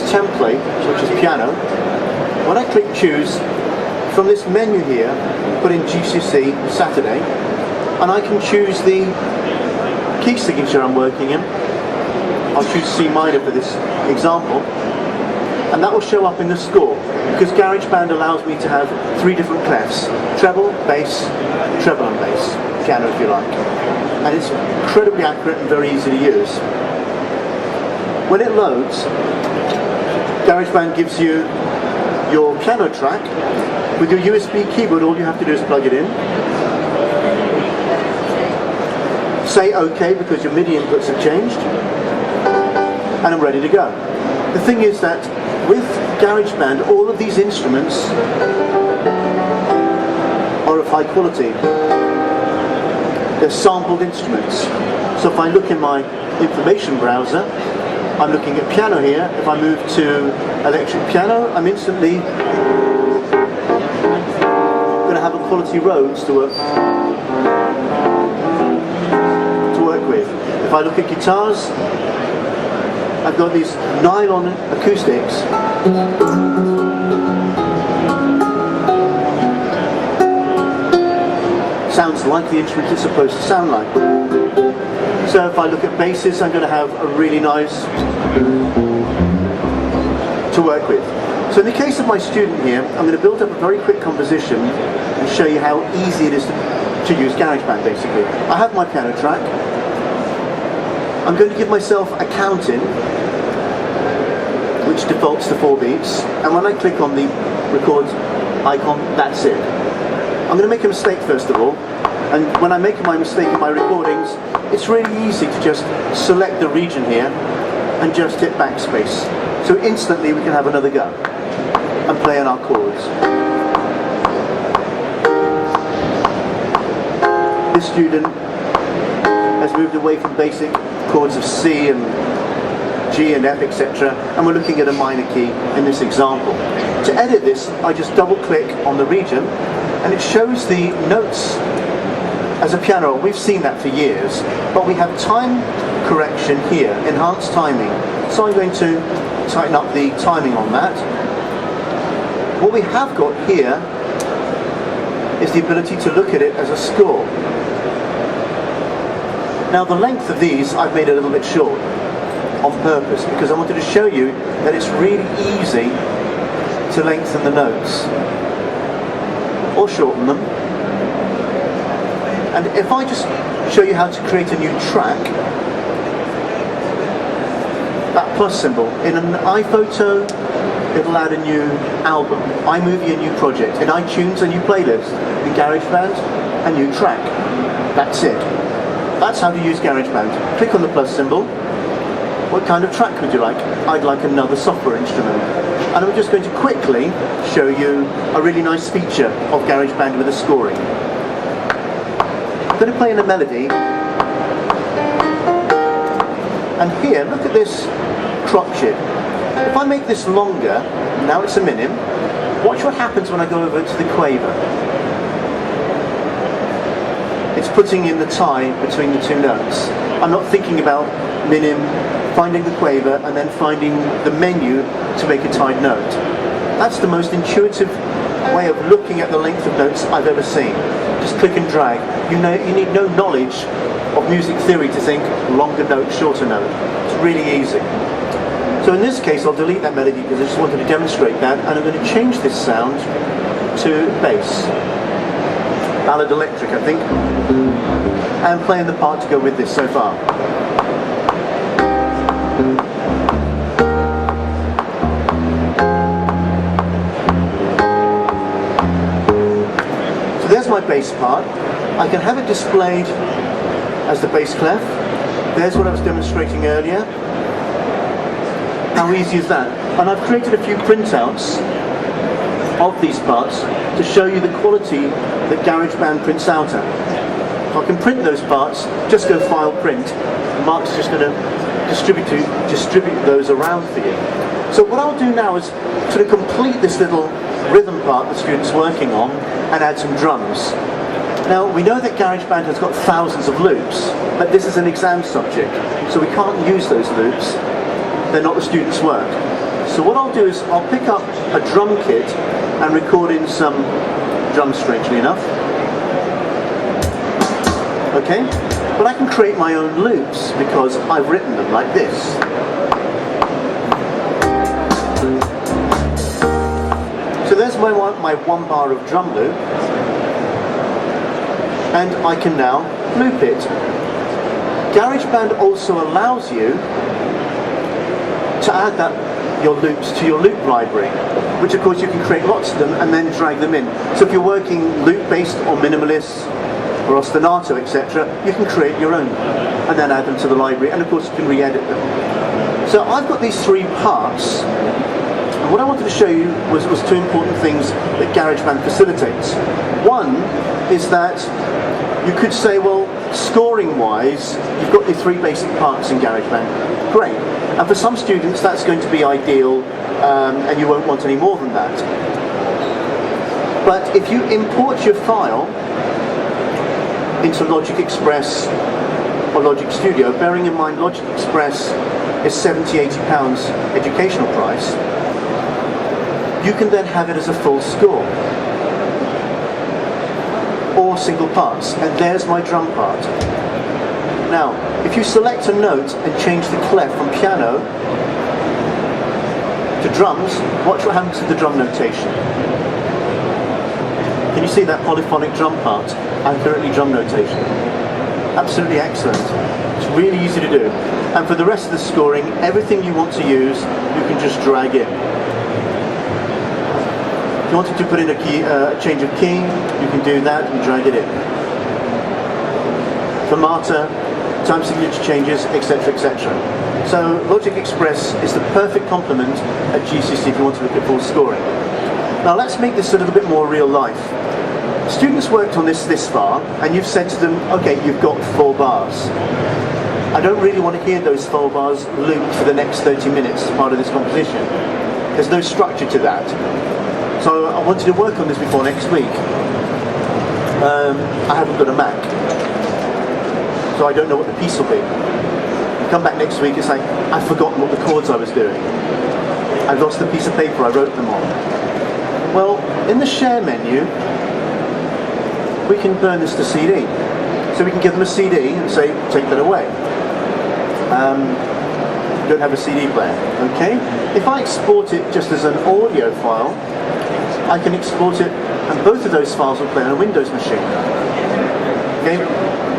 template, which is piano, when I click choose, from this menu here, put in GCC Saturday, and I can choose the key signature I'm working in. I'll choose C minor for this example, and that will show up in the score, because GarageBand allows me to have 3 different clefs: treble, bass, treble and bass, piano if you like. And it's incredibly accurate and very easy to use. When it loads, GarageBand gives you your piano track. With your USB keyboard, all you have to do is plug it in. Say OK because your MIDI inputs have changed. And I'm ready to go. The thing is that with GarageBand, all of these instruments are of high quality. They're sampled instruments. So if I look in my information browser, I'm looking at piano here. If I move to electric piano, I'm instantly going to have a quality Rhodes to work with. If I look at guitars, I've got these nylon acoustics. Sounds like the instrument is supposed to sound like. So if I look at basses, I'm going to have a really nice to work with. So in the case of my student here, I'm going to build up a very quick composition and show you how easy it is to use GarageBand basically. I have my piano track. I'm going to give myself a count in, which defaults to 4 beats, and when I click on the record icon, that's it. I'm going to make a mistake first of all, and when I make my mistake in my recordings, it's really easy to just select the region here and just hit backspace. So instantly we can have another go and play on our chords. This student has moved away from basic chords of C and G and F, etc., and we're looking at a minor key in this example. To edit this, I just double click on the region and it shows the notes as a piano. We've seen that for years, but we have time correction here, enhanced timing. So I'm going to tighten up the timing on that. What we have got here is the ability to look at it as a score. Now the length of these I've made a little bit short on purpose because I wanted to show you that it's really easy to lengthen the notes or shorten them. And if I just show you how to create a new track, that plus symbol, in an iPhoto it'll add a new album, iMovie a new project, in iTunes a new playlist, in GarageBand a new track. That's it. That's how to use GarageBand. Click on the plus symbol. What kind of track would you like? I'd like another software instrument. And I'm just going to quickly show you a really nice feature of GarageBand with the scoring. I'm going to play in a melody. And here, look at this crotchet. If I make this longer, now it's a minim, watch what happens when I go over to the quaver. It's putting in the tie between the two notes. I'm not thinking about minim, finding the quaver, and then finding the menu to make a tied note. That's the most intuitive way of looking at the length of notes I've ever seen. Just click and drag. You need no knowledge of music theory to think longer note, shorter note. It's really easy. So in this case, I'll delete that melody because I just wanted to demonstrate that, and I'm going to change this sound to bass. Ballad electric, I think. And playing the part to go with this so far. So there's my bass part. I can have it displayed as the bass clef. There's what I was demonstrating earlier. How easy is that? And I've created a few printouts of these parts to show you the quality that GarageBand prints out at. If I can print those parts, just go File Print. Mark's just going to distribute those around for you. So what I'll do now is sort of complete this little rhythm part the student's working on and add some drums. Now we know that GarageBand has got thousands of loops, but this is an exam subject, so we can't use those loops. They're not the student's work. So what I'll do is I'll pick up a drum kit and record in some drums, strangely enough. Okay? But I can create my own loops because I've written them like this. So there's my one bar of drum loop, and I can now loop it. GarageBand also allows you to add your loops to your loop library, which of course you can create lots of them and then drag them in. So if you're working loop-based or minimalist or ostinato, etc., you can create your own and then add them to the library, and of course you can re-edit them. So I've got these three parts, and what I wanted to show you was two important things that GarageBand facilitates. One is that you could say, well, scoring-wise, you've got the three basic parts in GarageBand. Great. And for some students, that's going to be ideal, and you won't want any more than that. But if you import your file into Logic Express or Logic Studio, bearing in mind Logic Express is £70–80 educational price, you can then have it as a full score or single parts, and there's my drum part. Now, if you select a note and change the clef from piano to drums, watch what happens to the drum notation. Can you see that polyphonic drum part? Accurately drum notation. Absolutely excellent. It's really easy to do. And for the rest of the scoring, everything you want to use, you can just drag in. If you wanted to put in a change of key, you can do that and drag it in. Fermata, time signature changes, etc., etc. So Logic Express is the perfect complement at GCC if you want to look at full scoring. Now let's make this a little bit more real life. Students worked on this far, and you've said to them, okay, you've got 4 bars. I don't really want to hear those 4 bars looped for the next 30 minutes as part of this composition. There's no structure to that. So I wanted to work on this before next week. I haven't got a Mac, so I don't know what the piece will be. Come back next week, it's like, I've forgotten what the chords I was doing. I've lost the piece of paper I wrote them on. Well, in the share menu, we can burn this to CD. So we can give them a CD and say, take that away. Don't have a CD player, okay? If I export it just as an audio file, I can export it, and both of those files will play on a Windows machine. Okay?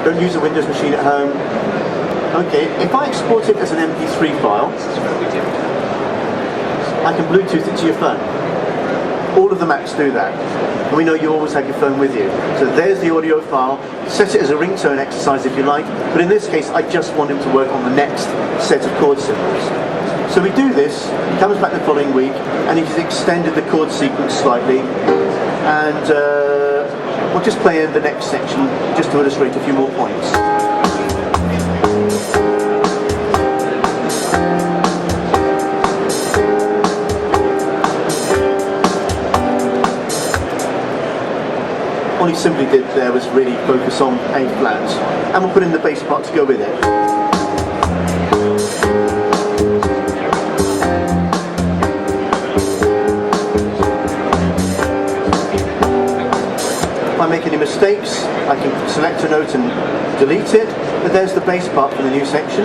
Don't use a Windows machine at home. Okay, if I export it as an MP3 file, I can Bluetooth it to your phone. All of the Macs do that. And we know you always have your phone with you. So there's the audio file. Set it as a ringtone exercise if you like, but in this case I just want him to work on the next set of chord symbols. So we do this, he comes back the following week, and he's extended the chord sequence slightly, and we'll just play in the next section just to illustrate a few more points. All he simply did there was really focus on A flat, and we'll put in the bass part to go with it. If I make any mistakes, I can select a note and delete it, but there's the bass part for the new section.